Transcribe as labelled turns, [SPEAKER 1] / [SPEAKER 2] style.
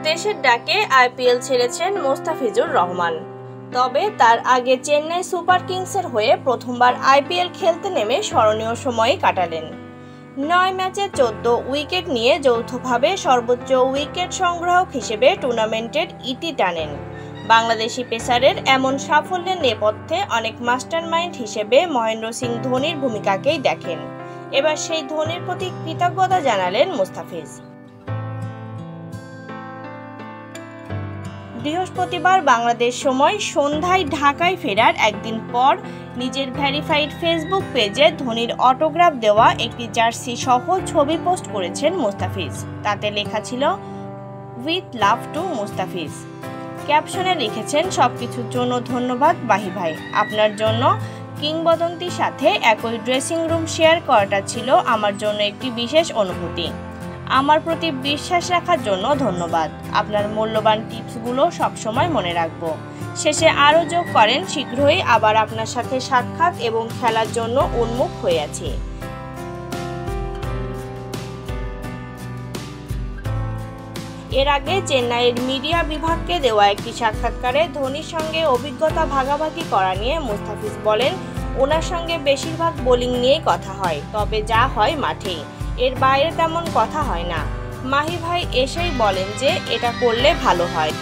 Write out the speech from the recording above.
[SPEAKER 1] দেশের ডাকে আইপিএল ছেড়েছেন মোস্তাফিজুর রহমান। তবে তার আগে চেন্নাই সুপার কিংসের হয়ে প্রথমবার আইপিএল খেলতে নেমে স্মরণীয় সময় কাটালেন। 9 ম্যাচে 14 উইকেট নিয়ে যৌথভাবে সর্বোচ্চ উইকেট সংগ্রাহক হিসেবে টুর্নামেন্টের ইতি টানেন। বাংলাদেশি পেসারের এমন সাফল্যের নেপথ্যে অনেক মাস্টারমাইন্ড হিসেবে মহেন্দ্র সিং ধোনির ভূমিকাকেই দেখেন। এবার সেই ধোনির প্রতি কৃতজ্ঞতা জানালেন মুস্তাফিজ। বৃহস্পতিবার বাংলাদেশ সময় সন্ধ্যায় ঢাকায় ফেরার একদিন পর নিজের ভেরিফাইড ফেসবুক পেজে ধোনির অটোগ্রাফ দেওয়া একটি জার্সি সহ ছবি পোস্ট করেছেন মুস্তাফিজ। তাতে লেখা ছিল উইথ লাভ টু মুস্তাফিজ। ক্যাপশনে লিখেছেন, সবকিছুর জন্য ধন্যবাদ মাহি ভাই, আপনার জন্য কিংবদন্তির সাথে একই ড্রেসিং রুম শেয়ার করাটা ছিল আমার জন্য একটি বিশেষ অনুভূতি। আমার প্রতি বিশ্বাস রাখার জন্য ধন্যবাদ। আপনার মূল্যবান টিপসগুলো সবসময় মনে রাখব। শেষে আরও যোগ করেন, শীঘ্রই আবার আপনার সাথে সাক্ষাৎ এবং খেলার জন্য উন্মুখ হয়ে আছি। এর আগে চেন্নাইয়ের মিডিয়া বিভাগকে দেওয়া একটি সাক্ষাৎকারে ধোনির সঙ্গে অভিজ্ঞতা ভাগাভাগি করা নিয়ে মুস্তাফিজ বলেন, ওনার সঙ্গে বেশিরভাগ বোলিং নিয়েই কথা হয়, তবে যা হয় মাঠেই, এর বাইরে তেমন কথা হয় না। মাহি ভাই এসেই বলেন যে এটা করলে ভালো হয়।